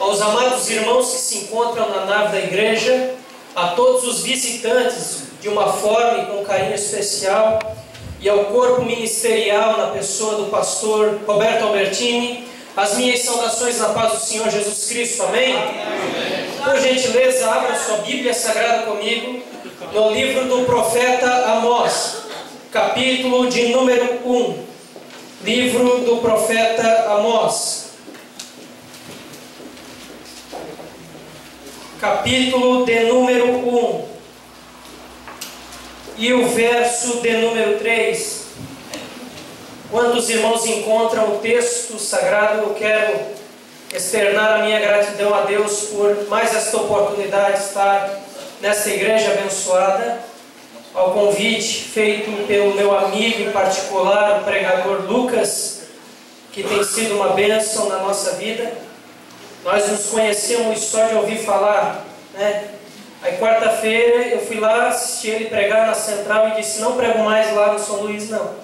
aos amados irmãos que se encontram na nave da igreja, a todos os visitantes de uma forma e com carinho especial, e ao corpo ministerial na pessoa do pastor Roberto Albertini, as minhas saudações na paz do Senhor Jesus Cristo, amém? Amém. Por gentileza, abra sua Bíblia Sagrada comigo, no livro do profeta Amós, capítulo de número 1. Livro do profeta Amós, capítulo de número 1, e o verso de número 3. Quando os irmãos encontram o texto sagrado, eu quero externar a minha gratidão a Deus por mais esta oportunidade de estar nesta igreja abençoada, ao convite feito pelo meu amigo em particular, o pregador Lucas, que tem sido uma bênção na nossa vida. Nós nos conhecemos só de ouvir falar, né? Aí quarta-feira eu fui lá assistir ele pregar na central e disse: não prego mais lá no São Luís, não.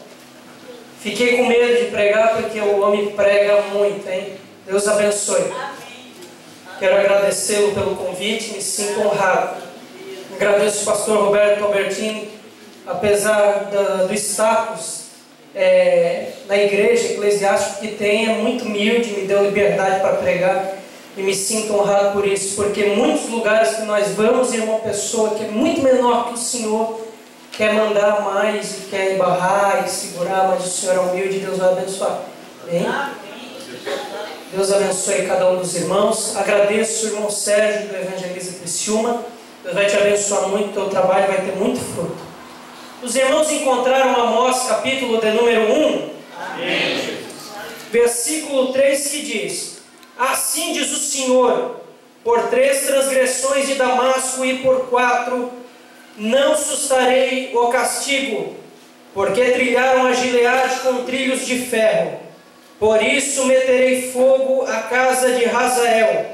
Fiquei com medo de pregar porque o homem prega muito, hein? Deus abençoe. Quero agradecê-lo pelo convite, me sinto honrado. Agradeço o pastor Roberto Albertini, apesar do status na igreja eclesiástica que tem, é muito humilde, me deu liberdade para pregar. E me sinto honrado por isso, porque muitos lugares que nós vamos, e uma pessoa que é muito menor que o Senhor quer mandar mais e quer embarrar e segurar, mas o Senhor é humilde e Deus vai abençoar. Amém? Deus abençoe cada um dos irmãos. Agradeço o irmão Sérgio do Evangeliza Criciúma. Deus vai te abençoar muito, o teu trabalho vai ter muito fruto. Os irmãos encontraram Amós, capítulo de número 1, amém. Versículo 3, que diz: assim diz o Senhor, por 3 transgressões de Damasco e por 4 não sustarei o castigo, porque trilharam a Gileade com trilhos de ferro. Por isso meterei fogo à casa de Hazael,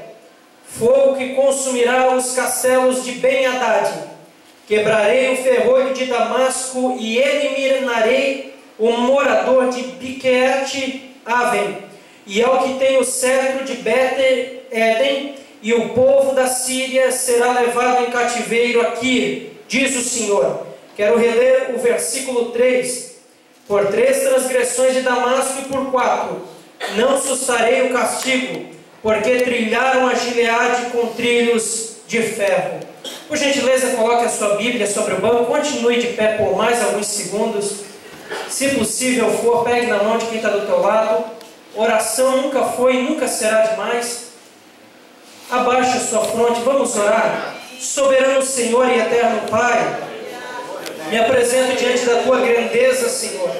fogo que consumirá os castelos de Ben-Hadad. Quebrarei o ferrolho de Damasco e eliminarei o morador de Biquete-Aven, e ao que tem o cetro de Bet-Eden, e o povo da Síria será levado em cativeiro aqui, diz o Senhor. Quero reler o versículo 3. Por 3 transgressões de Damasco e por 4 não sustarei o castigo, porque trilharam a Gileade com trilhos de ferro. Por gentileza, coloque a sua Bíblia sobre o banco, continue de pé por mais alguns segundos. Se possível for, pegue na mão de quem está do teu lado. Oração nunca foi e nunca será demais. Abaixe a sua fronte, vamos orar. Soberano Senhor e eterno Pai, me apresento diante da Tua grandeza, Senhor,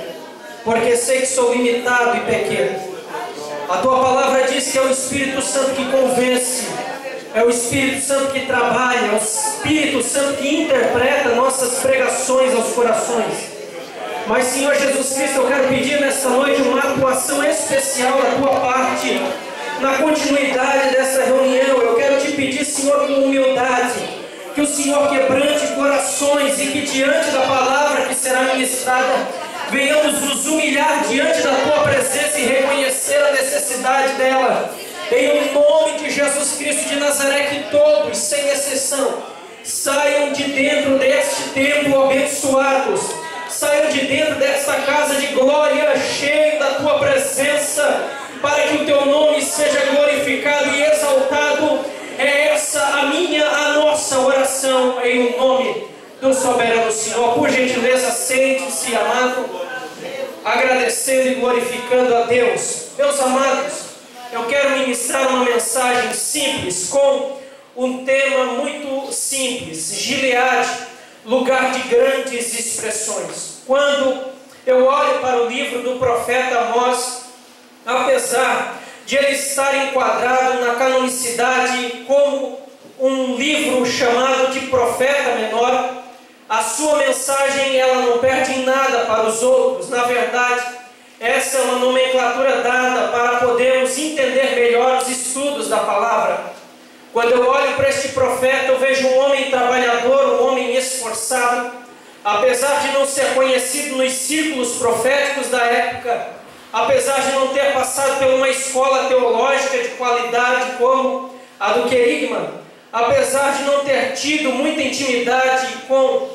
porque sei que sou limitado e pequeno. A Tua palavra diz que é o Espírito Santo que convence, é o Espírito Santo que trabalha, é o Espírito Santo que interpreta nossas pregações aos corações. Mas, Senhor Jesus Cristo, eu quero pedir nesta noite uma atuação especial da Tua parte, na continuidade dessa reunião. Eu quero te pedir, Senhor, com humildade, que o Senhor quebrante corações e que diante da palavra que será ministrada, venhamos nos humilhar diante da Tua presença e reconhecer a necessidade dela. Em nome de Jesus Cristo de Nazaré, que todos, sem exceção, saiam de dentro deste templo abençoados, saiam de dentro desta casa de glória, cheio da Tua presença, para que o Teu nome seja glorificado e exaltado. É essa a minha, a nossa oração, em nome do soberano Senhor. Por gentileza, sente-se, amado, agradecendo e glorificando a Deus. Meus amados, eu quero ministrar uma mensagem simples, com um tema muito simples: Gileade, lugar de grandes expressões. Quando eu olho para o livro do profeta Amós, apesar de ele estar enquadrado na canonicidade como um livro chamado de profeta menor, a sua mensagem ela não perde em nada para os outros. Na verdade, essa é uma nomenclatura dada para podermos entender melhor os estudos da palavra. Quando eu olho para este profeta, eu vejo um homem trabalhador, um homem esforçado. Apesar de não ser conhecido nos círculos proféticos da época, apesar de não ter passado por uma escola teológica de qualidade como a do querigma, apesar de não ter tido muita intimidade com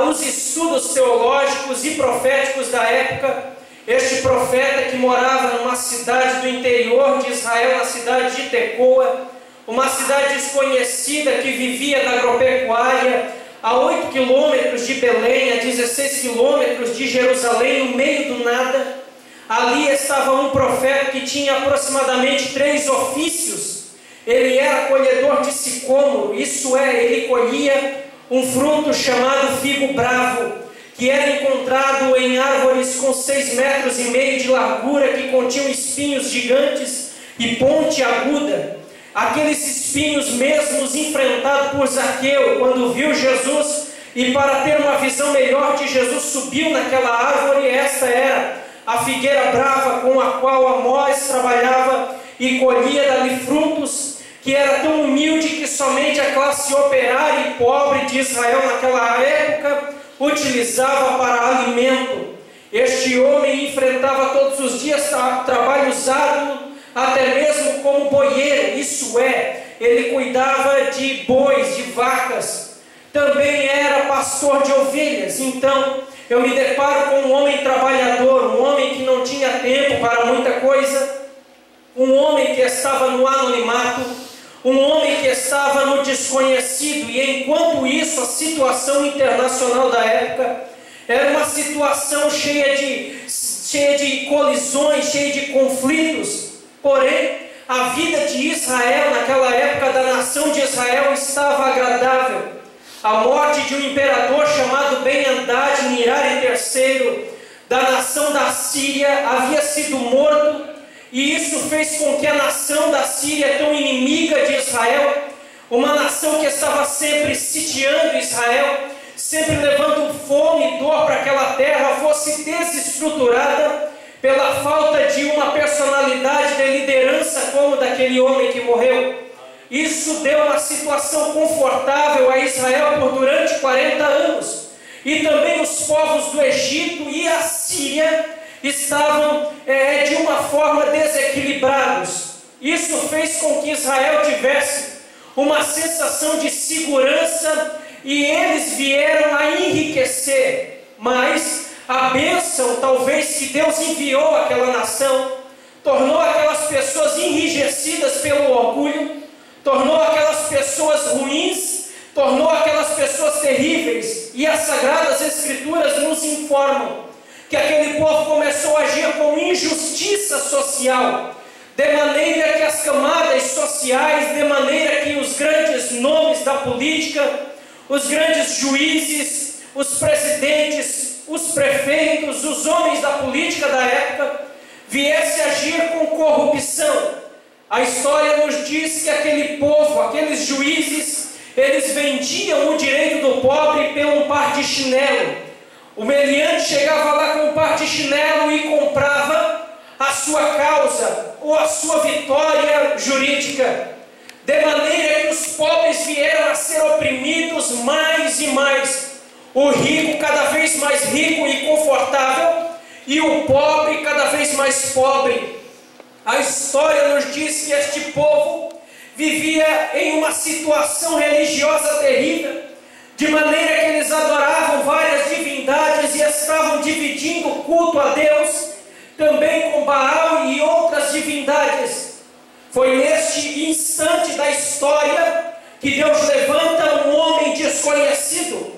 os estudos teológicos e proféticos da época, este profeta que morava numa cidade do interior de Israel, na cidade de Tecoa, uma cidade desconhecida que vivia da agropecuária, a 8 quilômetros de Belém, a 16 quilômetros de Jerusalém, no meio do nada. Ali estava um profeta que tinha aproximadamente 3 ofícios. Ele era colhedor de sicômoro, isso é, ele colhia um fruto chamado figo bravo, que era encontrado em árvores com 6,5 metros de largura, que continham espinhos gigantes e ponte aguda. Aqueles espinhos mesmos enfrentados por Zaqueu, quando viu Jesus, e para ter uma visão melhor de Jesus, subiu naquela árvore. Esta era a figueira brava com a qual Amós trabalhava e colhia dali frutos, que era tão humilde que somente a classe operária e pobre de Israel naquela época utilizava para alimento. Este homem enfrentava todos os dias trabalhos árduos, até mesmo como boieiro, isso é, ele cuidava de bois, de vacas, também era pastor de ovelhas. Então eu me deparo com um homem trabalhador, um homem que não tinha tempo para muita coisa, um homem que estava no anonimato, um homem que estava no desconhecido. E enquanto isso, a situação internacional da época era uma situação cheia de colisões, cheia de conflitos. Porém, a vida de Israel naquela época, da nação de Israel, estava agradável. A morte de um imperador chamado Ben-Hadad Nirari III, da nação da Síria, havia sido morto. E isso fez com que a nação da Síria, tão inimiga de Israel, uma nação que estava sempre sitiando Israel, sempre levando fome e dor para aquela terra, fosse desestruturada pela falta de uma personalidade de liderança como daquele homem que morreu. Isso deu uma situação confortável a Israel por durante 40 anos. E também os povos do Egito e a Síria estavam de uma forma desequilibrados. Isso fez com que Israel tivesse uma sensação de segurança e eles vieram a enriquecer. Mas a bênção, talvez, que Deus enviou àquela nação, tornou aquelas pessoas enrijecidas pelo orgulho, tornou aquelas pessoas ruins, tornou aquelas pessoas terríveis. E as Sagradas Escrituras nos informam que aquele povo começou a agir com injustiça social, de maneira que as camadas sociais, de maneira que os grandes nomes da política, os grandes juízes, os presidentes, os prefeitos, os homens da política da época, viessem a agir com corrupção. A história nos diz que aquele povo, aqueles juízes, eles vendiam o direito do pobre por um par de chinelo. O meliante chegava lá com um par de chinelo e comprava a sua causa ou a sua vitória jurídica, de maneira que os pobres vieram a ser oprimidos mais e mais, o rico cada vez mais rico e confortável, e o pobre cada vez mais pobre. A história nos diz que este povo vivia em uma situação religiosa terrível, de maneira que eles adoravam várias divindades e estavam dividindo o culto a Deus, também com Baal e outras divindades. Foi neste instante da história que Deus levanta um homem desconhecido,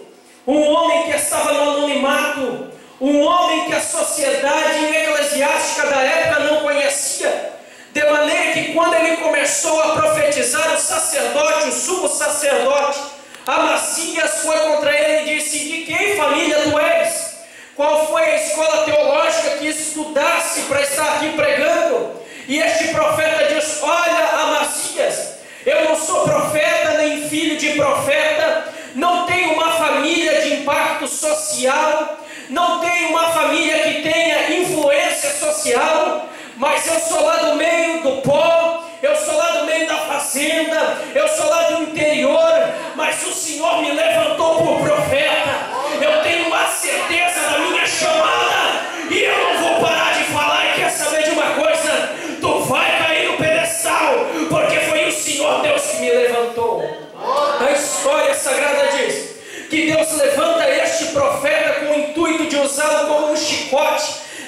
um homem que estava no anonimato, um homem que a sociedade eclesiástica da época não conhecia, de maneira que quando ele começou a profetizar, o sacerdote, o sumo sacerdote Amazias foi contra ele e disse: de quem família tu és? Qual foi a escola teológica que estudasse para estar aqui pregando? E este profeta diz: olha, Amazias, eu não sou profeta nem filho de profeta, não tenho uma família de impacto social, não tenho uma família que tenha influência social, mas eu sou lá do meio do pó, eu sou lá do meio da fazenda, eu sou lá do interior, mas o Senhor me levantou por profeta. Eu tenho uma certeza da minha chamada e eu não vou parar de falar. E quer saber de uma coisa? Tu vai cair no pedestal, porque foi o Senhor Deus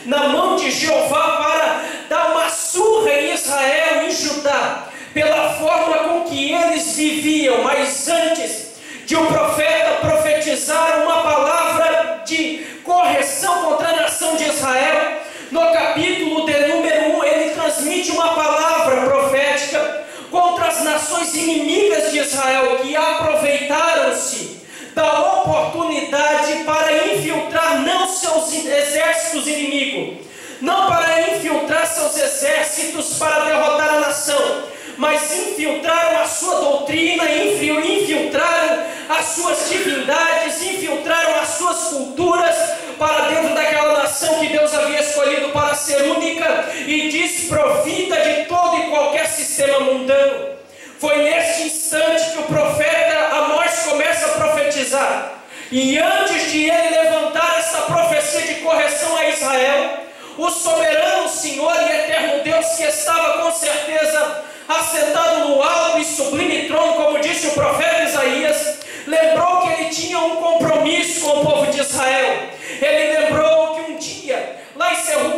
na mão de Jeová para dar uma surra em Israel e em Judá, pela forma com que eles viviam. Mas antes de o profeta profetizar uma palavra de correção contra a nação de Israel, no capítulo de número 1, ele transmite uma palavra profética contra as nações inimigas de Israel, que aproveitaram-se da oportunidade para infiltrar não seus exércitos inimigos, não para infiltrar seus exércitos para derrotar a nação, mas infiltraram a sua doutrina, infiltraram as suas divindades, infiltraram as suas culturas para dentro daquela nação que Deus havia escolhido para ser única e desprovida de todo e qualquer sistema mundano. Foi neste instante que o profeta Amós começa a profetizar. E antes de ele levantar essa profecia de correção a Israel, o soberano Senhor e eterno Deus, que estava com certeza assentado no alto e sublime trono, como disse o profeta Isaías, lembrou que ele tinha um compromisso com o povo de Israel. Ele lembrou que um dia, lá em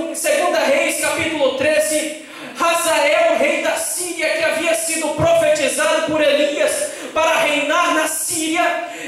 2 Reis, capítulo 13, Hazael, rei da Síria, que havia sido profetizado por Elias para reinar na Síria,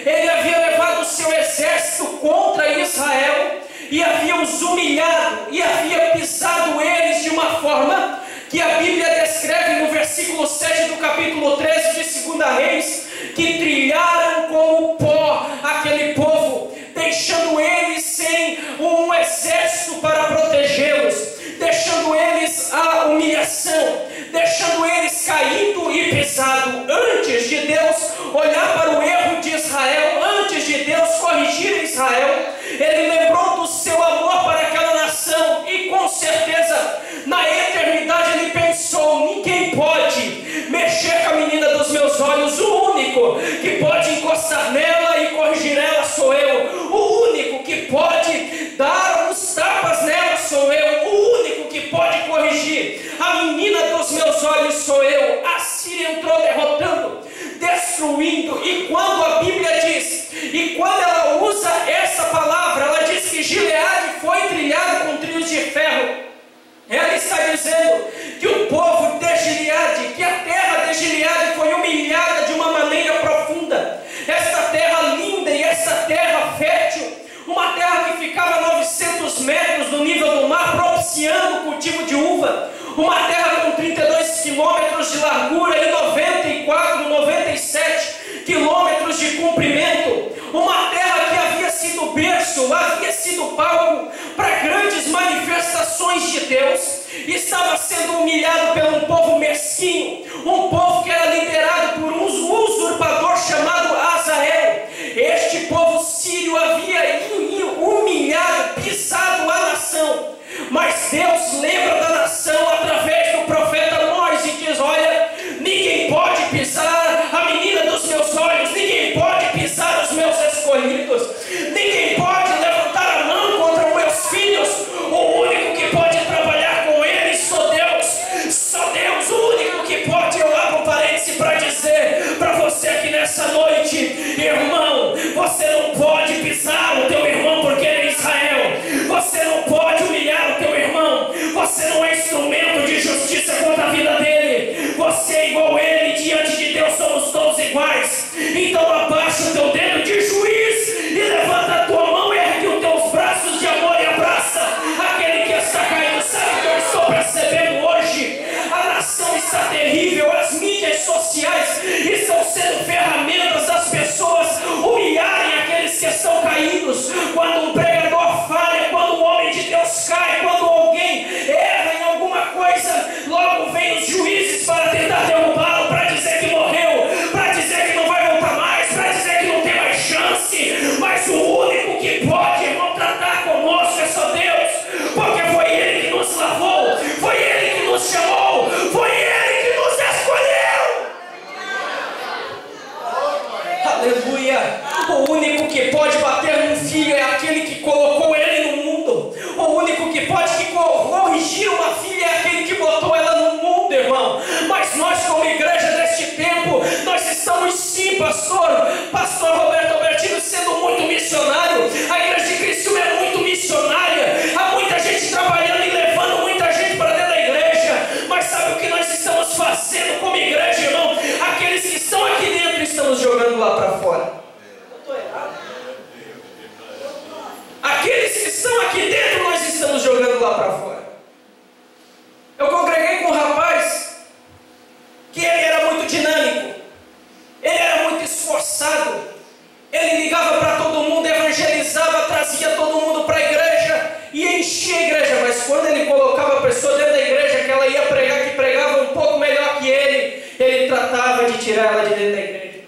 ele havia levado o seu exército contra Israel e havia os humilhado e havia pisado eles de uma forma que a Bíblia descreve no versículo 7 do capítulo 13 de 2 Reis, que trilharam como pó aquele povo, deixando eles sem um exército para protegê-los, deixando eles a humilhação, deixando eles caído e pisado. Antes de Deus olhar para o erro de Israel, antes de Deus corrigir Israel, ele lembrou do seu amor para aquela nação e com certeza na eternidade ele pensou: ninguém pode mexer com a menina dos meus olhos, o único que pode encostar nela e corrigir ela sou eu, o único que pode dar uns tapas nela sou eu, o único que pode corrigir a menina dos meus olhos sou eu. A Síria entrou derrotando, destruindo, e quando a Bíblia diz, e quando ela usa essa palavra, ela diz que Gileade foi trilhado com trilhos de ferro, ela está dizendo que o povo de Gileade, que a terra de Gileade foi humilhada de uma maneira profunda. Esta terra linda e esta terra fértil, uma terra que ficava a 900 metros do nível do mar, propiciando o cultivo de uva, uma terra com 32 quilômetros de largura e 94, 97 quilômetros de comprimento, uma terra que havia sido berço, havia sido palco para grandes manifestações de Deus, estava sendo humilhado por um povo mesquinho, um povo que era liderado por um usurpador chamado Hazael. Este povo sírio havia humilhado, pisado a nação, mas Deus lembra da nação através do profeta Amós e diz: olha, ninguém pode pisar a menina dos meus olhos, ninguém pode pisar os meus escolhidos, ninguém pode levantar a mão contra os meus filhos, o único que pode trabalhar com eles sou Deus, o único que pode. Eu abro um parênteses para dizer para você aqui nessa noite, irmão, você não pode pisar o teu irmão porque ele é Israel, você não pode humilhar o teu irmão, você não é instrumento de justiça contra a vida dele, você é igual a ele, diante de Deus somos todos iguais. Então abaixa o teu dedo de juiz e levanta a tua mão e ergue os teus braços de amor e abraça aquele que está caído. Sabe o que eu estou percebendo hoje? A nação está terrível, as mídias sociais estão sendo ferramentas das pessoas humilharem aqueles que estão caídos. Quando um pregador falha, quando um homem de Deus cai, quando alguém erra em alguma coisa, logo vem os juízes para tentar derrubá-lo, para dizer que morreu, para dizer que não vai voltar mais, para dizer que não tem mais chance. Mas o único que pode, irmão, tratar conosco é só Deus, porque foi Ele que nos lavou, foi Ele que nos chamou, foi Ele que nos tratava de tirar ela de dentro da igreja.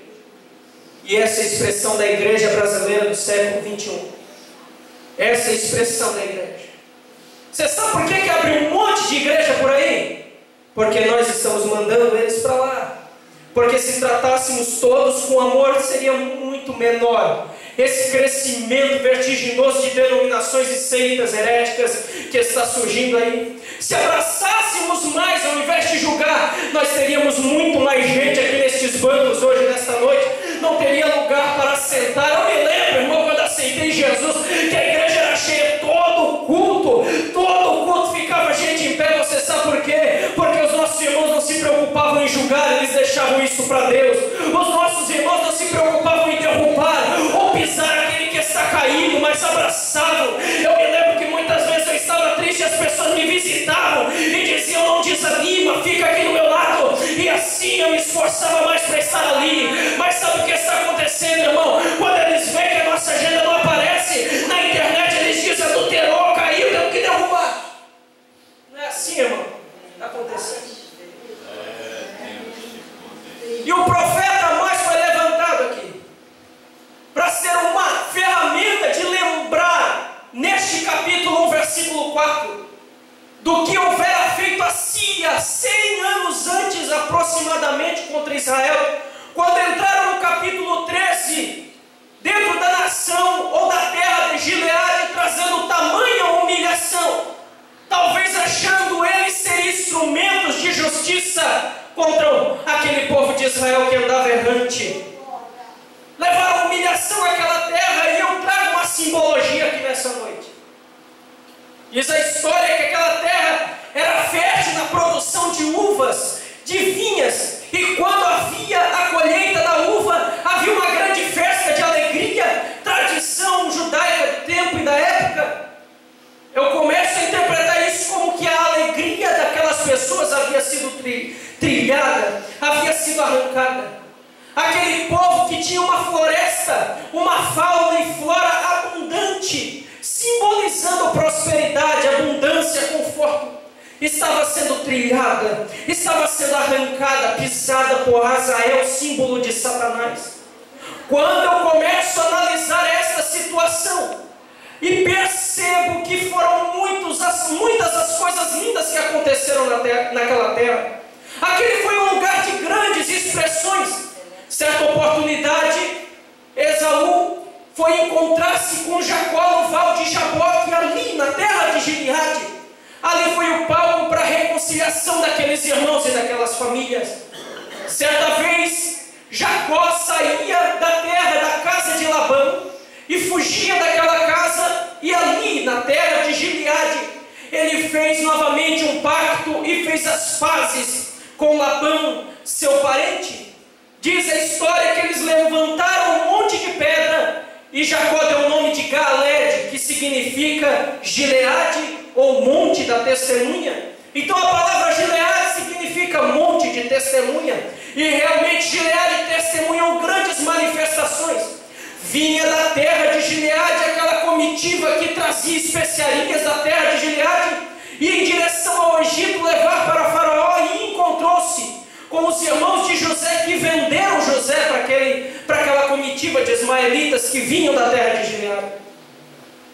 E essa é a expressão da igreja brasileira do século 21. Essa é a expressão da igreja. Você sabe por que abriu um monte de igreja por aí? Porque nós estamos mandando eles para lá. Porque se tratássemos todos com amor, seria muito menor esse crescimento vertiginoso de denominações e seitas heréticas que está surgindo aí. Se abraçássemos mais, ao invés de julgar, nós teríamos muito mais gente aqui nestes bancos hoje, nesta noite. Não teria lugar para sentar. Eu me lembro, irmão, quando aceitei Jesus, que a igreja era cheia, todo culto ficava gente em pé. Você sabe por quê? Porque os nossos irmãos não se preocupavam em julgar, eles deixavam isso para Deus. Os nossos irmãos não se preocupavam em derrubar ou pisar aquele que está caído, mas abraçavam. Eu me lembro que muitas vezes eu estava triste, as pessoas me visitavam e diziam: não desanima, fica aqui do meu lado. E assim eu me esforçava mais para estar ali. Mas sabe o que está acontecendo, irmão? Quando eles veem que a nossa agenda não aparece na internet, eles dizem: adulterou, caiu, temos que derrubar. Não é assim, irmão? Está acontecendo. E o profeta mais foi levantado aqui para ser uma ferramenta de lembrar, neste capítulo 1, versículo 4, do que houvera feito a Síria 100 anos antes aproximadamente contra Israel, quando entraram no capítulo 13, dentro da nação ou da terra de Gileade, trazendo tamanha humilhação, talvez achando eles ser instrumentos de justiça contra aquele povo de Israel que andava errante. Levaram humilhação àquela terra, e eu trago uma simbologia aqui nessa noite. Diz a história que aquela terra era fértil na produção de uvas, de vinhas, e quando havia a colheita da uva, havia uma grande festa de alegria, tradição judaica do tempo e da época. Eu começo a interpretar isso como que a alegria daquelas pessoas havia sido trilhada, havia sido arrancada. Aquele povo que tinha uma floresta, uma fauna e flora abundante, simbolizando prosperidade, abundância, conforto, estava sendo trilhada, estava sendo arrancada, pisada por Azael, símbolo de Satanás. Quando eu começo a analisar esta situação e percebo que foram muitas as coisas lindas que aconteceram naquela terra, aquele foi um lugar de grandes expressões. Certa oportunidade, Esaú foi encontrar-se com Jacó no val de Jaboque, ali na terra de Gileade. Ali foi o palco para a reconciliação daqueles irmãos e daquelas famílias. Certa vez, Jacó saía da terra, da casa de Labão, e fugia daquela casa, e ali na terra de Gileade, ele fez novamente um pacto e fez as pazes com Labão, seu parente. Diz a história que eles levantaram um monte de pedra, e Jacó deu o nome de Galede, que significa Gileade, ou monte da testemunha. Então a palavra Gileade significa monte de testemunha, e realmente Gileade testemunhou grandes manifestações. Vinha da terra de Gileade aquela comitiva que trazia especiarias da terra de Gileade, e em direção ao Egito levar para Faraó, e encontrou-se com os irmãos de José, que venderam José para aquela comitiva de ismaelitas que vinham da terra de Gileade.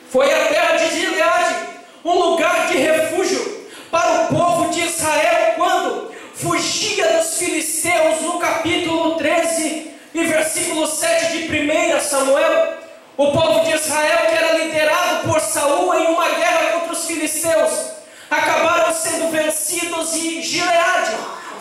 Foi a terra de Gileade um lugar de refúgio para o povo de Israel quando fugia dos filisteus, no capítulo 13 e versículo 7 de 1 Samuel. O povo de Israel, que era liderado por Saul em uma guerra contra os filisteus, acabaram sendo vencidos, e Gileade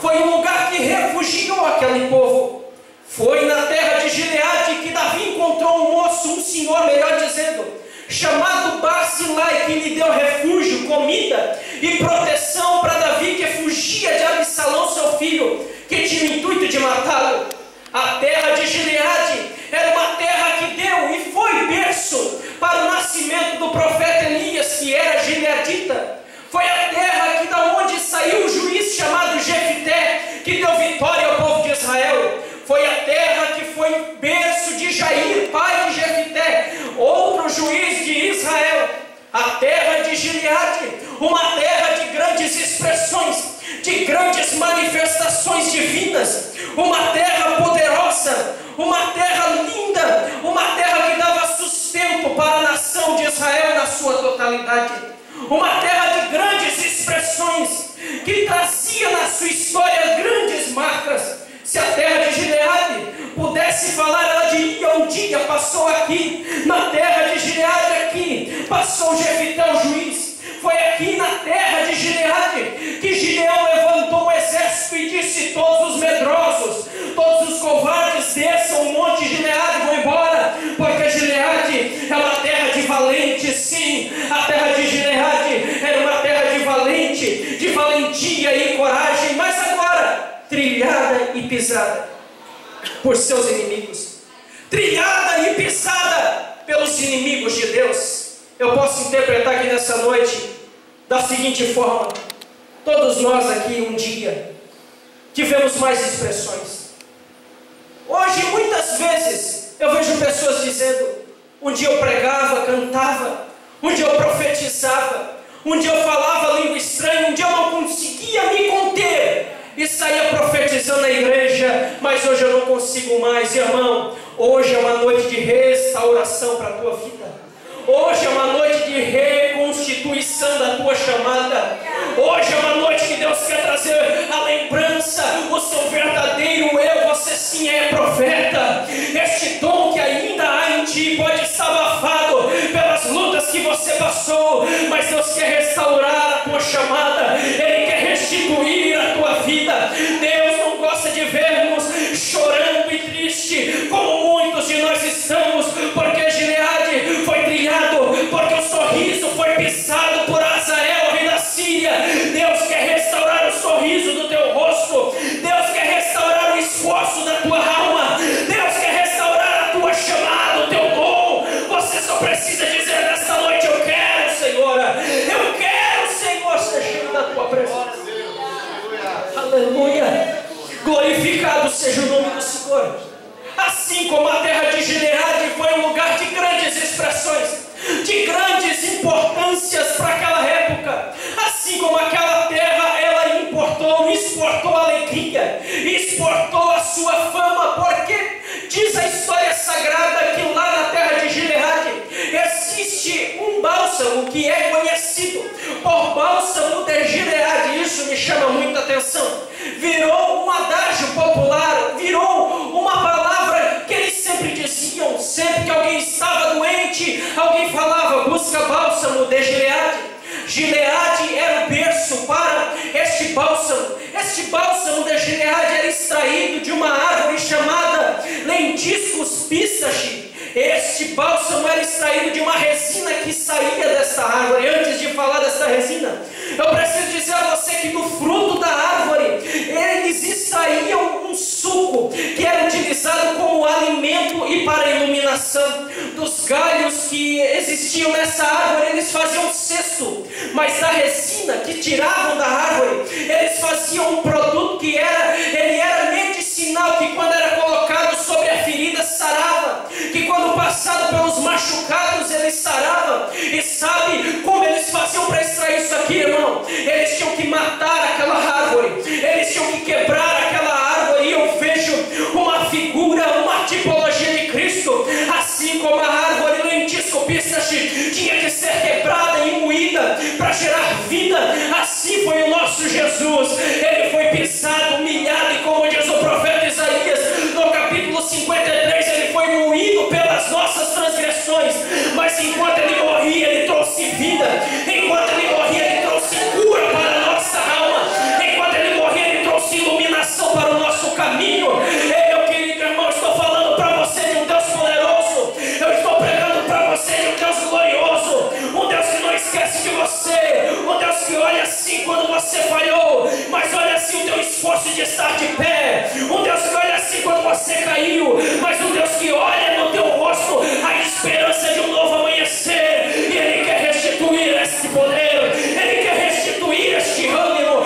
foi um lugar que refugiou aquele povo. Foi na terra de Gileade que Davi encontrou um moço, um senhor, melhor dizendo, chamado Barzilai, que lhe deu refúgio, comida e proteção para Davi, que fugia de Absalão, seu filho, que tinha o intuito de matá-lo. A terra de Gileade era uma terra que deu e foi berço para o nascimento do profeta Elias, que era gileadita. Foi a terra que da onde saiu o juiz chamado Jefité, que deu vitória ao povo de Israel. Foi a terra que foi berço de Jair, pai de Jefité, outro juiz de Israel. A terra de Gileade, uma terra de grandes expressões, de grandes manifestações divinas, aqui na terra de Gileade, aqui passou Jefité o juiz. Foi aqui na terra de Gileade que Gideão levantou um exército e disse: todos os medrosos, todos os covardes, desçam o monte Gileade e vão embora, porque Gileade é uma terra de valentes. Sim, a terra de Gileade era uma terra de valente, de valentia e coragem, mas agora trilhada e pisada por seus inimigos, trilhada e pisada pelos inimigos de Deus. Eu posso interpretar aqui nessa noite da seguinte forma: todos nós aqui um dia tivemos mais expressões. Hoje muitas vezes eu vejo pessoas dizendo: um dia eu pregava, cantava, um dia eu profetizava, um dia eu falava língua estranha, um dia eu não conseguia me conter e saía profetizando na igreja, mas hoje eu não consigo mais. Irmão, hoje é uma noite de restauração para a tua vida. Hoje é uma noite de reconstituição da tua chamada. Hoje é uma noite que Deus quer trazer a lembrança, o seu verdadeiro eu. Você sim é profeta. Este dom que ainda há em ti pode estar abafado pelas lutas que você passou, mas Deus quer restaurar a tua chamada. Ele quer restituir a tua vida. Deus não gosta de vermos chorando e triste, como muitos de nós estamos, porque Gileade foi trilhado, porque o sorriso foi pisado por Azael, rei da Síria. Deus quer restaurar o sorriso do teu rosto. Deus quer restaurar o esforço da tua alma. Deus quer restaurar a tua chamada, o teu dom. Você só precisa dizer nesta noite: eu quero, Senhor. Eu quero, Senhor, ser cheio da tua presença. Aleluia. Glorificado seja o nome do Senhor. Assim como a terra de Gileade foi um lugar de grandes expressões, de grandes importâncias para aquela época, assim como aquela terra, ela exportou alegria, exportou a sua fama, porque diz a história sagrada que lá na terra de Gileade existe um bálsamo que é conhecido por bálsamo de Gileade. Isso me chama muita atenção. Virou um adágio popular, virou uma palavra que eles sempre diziam. Sempre que alguém estava doente, alguém falava: busca bálsamo de Gileade. Gileade era o berço para este bálsamo. Este bálsamo de Gileade era extraído de uma árvore chamada Lentiscus pistache. Este bálsamo era extraído de uma resina que saía desta árvore. Antes de falar desta resina, eu preciso dizer a você que do fruto da árvore eles extraíam um suco que era utilizado como alimento e para iluminação. Dos galhos que existiam nessa árvore eles faziam cesto, mas da resina que tiravam da árvore eles faziam um produto que ele era medicinal, que quando era colocado sobre a ferida sarava, que quando passado pelos machucados ele sarava. E sabe como eles faziam para extrair isso aqui, irmão? Eles tinham que matar aquela árvore, eles tinham que quebrar aquela árvore. E eu vejo uma figura, uma tipologia de Cristo. Assim como a árvore lentisco pistache tinha que ser quebrada e moída para gerar vida, assim foi o nosso Jesus. Ele foi pisado, humilhado, e como diz o profeta Isaías no capítulo 53, ele foi moído pelas nossas transgressões, mas enquanto ele morria, ele trouxe vida. Enquanto ele morria, ele trouxe cura para a nossa alma. Enquanto ele morria, ele trouxe iluminação para o nosso caminho. Meu querido irmão, estou falando para você de um Deus poderoso. Eu estou pregando para você de um Deus glorioso, um Deus que não esquece de você, um Deus que olha assim quando você falhou, mas olha assim o teu esforço de estar de pé. Um Deus que olha assim quando você caiu, mas um Deus que olha no teu rosto a esperança de um novo amanhecer. E Ele quer restituir este poder, Ele quer restituir este ânimo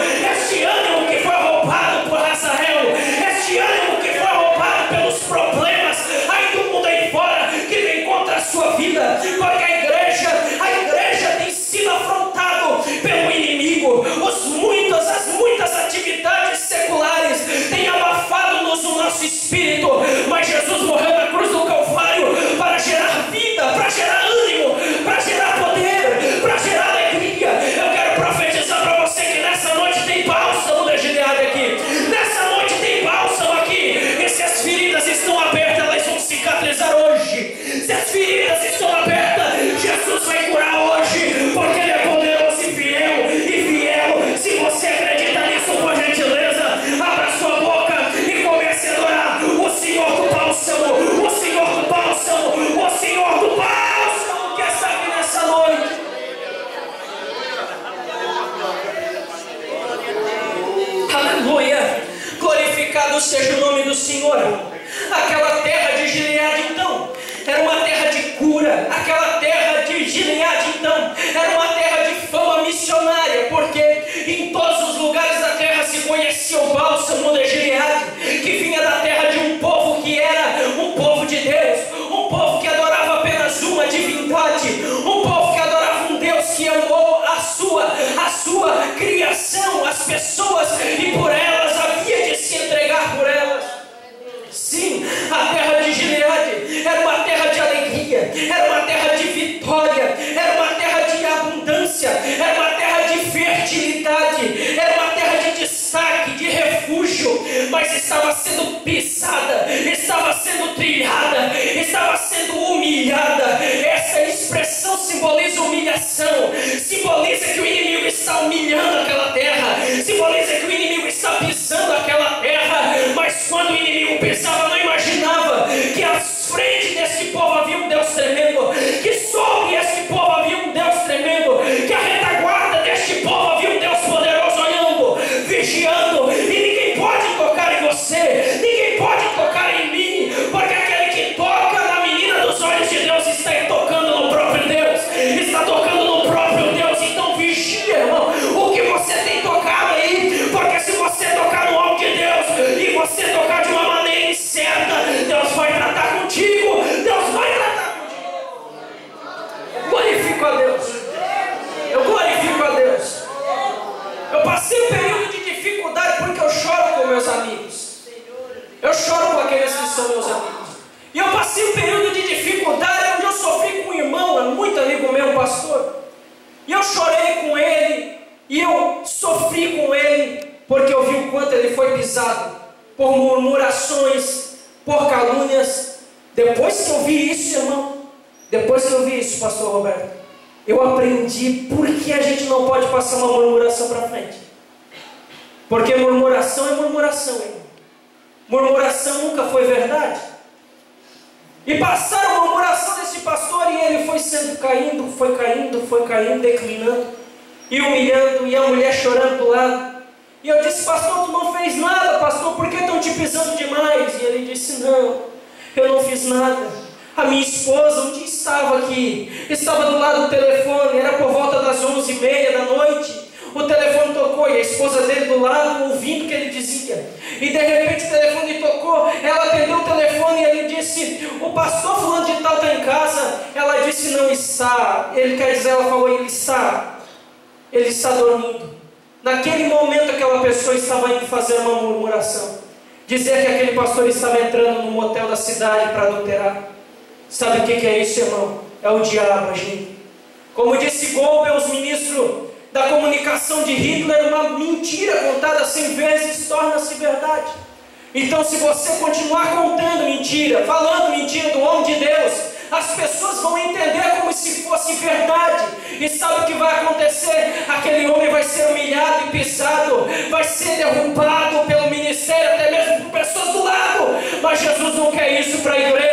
que foi roubado por Azael, este ânimo que foi roubado pelos problemas aí do mundo aí fora, que vem contra a sua vida, porque a igreja tem sido afrontado pelo inimigo. As muitas atividades seculares têm abafado-nos o nosso espírito, mas Jesus morreu na cruz do Calvário para gerar vida, para gerar ânimo, para gerar poder, para gerar alegria. Eu quero profetizar para você que nessa noite tem bálsamo de Gileade aqui. Nessa noite tem bálsamo aqui. E se as feridas estão abertas, elas vão cicatrizar hoje. Se as feridas Louvado seja o nome do Senhor. Aquela terra de Gileade, então, era uma terra de cura. Aquela terra de Gileade, então, era uma terra de fama missionária, porque em todos os lugares da terra se conhecia o bálsamo de Gileade, que vinha da terra de um povo que era um povo de Deus, um povo que adorava apenas uma divindade, um povo que adorava um Deus que amou a sua criação, as pessoas, e por elas havia de se entregar por elas. Sim, a terra de Gileade era uma terra de alegria, era uma terra de vitória, era uma terra de abundância, era uma terra de fertilidade, era uma terra de destaque, de refúgio, mas estava sendo pisada, estava sendo trilhada, estava sendo humilhada. Essa expressão simboliza humilhação, simboliza que o inimigo está humilhando aquela terra, simboliza que o inimigo está pisando aquela terra. Mas quando o inimigo pisava, não imaginava que à frente deste povo havia um Deus tremendo, que sobre este povo havia um Deus tremendo, que a retaguarda deste povo havia um Deus poderoso olhando, vigiando, e ninguém pode tocar em você, ninguém pode tocar em mim, porque aquele que toca na menina dos olhos de Deus está tocando no próprio Deus, está tocando no próprio Deus. Então vigia, irmão, o que você tem tocado aí, porque se você tocar no alvo de Deus, e você tocar de uma maneira incerta, Deus vai tratar contigo, Deus vai tratar contigo. Glorifico a Deus, eu glorifico a Deus. Eu passei um período de dificuldade porque eu choro com meus amigos, eu choro com aqueles que são meus amigos, e eu passei um período de dificuldade onde eu sofri com um irmão, muito amigo meu, pastor, e eu chorei com ele, e eu sofri com ele, porque eu vi o quanto ele foi pisado por murmurações, por calúnias. Depois que eu vi isso, irmão, depois que eu vi isso, pastor Roberto, eu aprendi por que a gente não pode passar uma murmuração para frente. Porque murmuração é murmuração, irmão. Murmuração nunca foi verdade. E passaram a murmuração desse pastor, e ele foi sendo foi caindo, declinando, e humilhando, e a mulher chorando do lado. E eu disse: pastor, tu não fez nada, pastor, por que estão te pisando demais? E ele disse: não, eu não fiz nada. A minha esposa um dia estava aqui, estava do lado do telefone, era por volta das 11h30 da noite, o telefone tocou, e a esposa dele do lado, ouvindo o que ele dizia, e de repente o telefone tocou, ela atendeu o telefone, e ele disse: o pastor fulano de tal está em casa? Ela disse: não está. Ela falou: ele está dormindo. Naquele momento aquela pessoa estava indo fazer uma murmuração, dizer que aquele pastor estava entrando no motel da cidade para adulterar. Sabe o que é isso, irmão? É o diabo agindo. Como disse Goebbels, ministro da comunicação de Hitler, uma mentira contada 100 vezes torna-se verdade. Então, se você continuar contando mentira, falando mentira do homem de Deus, as pessoas vão entender como se fosse verdade. E sabe o que vai acontecer? Aquele homem vai ser humilhado e pisado, vai ser derrubado pelo ministério, até mesmo por pessoas do lado. Mas Jesus não quer isso para a igreja.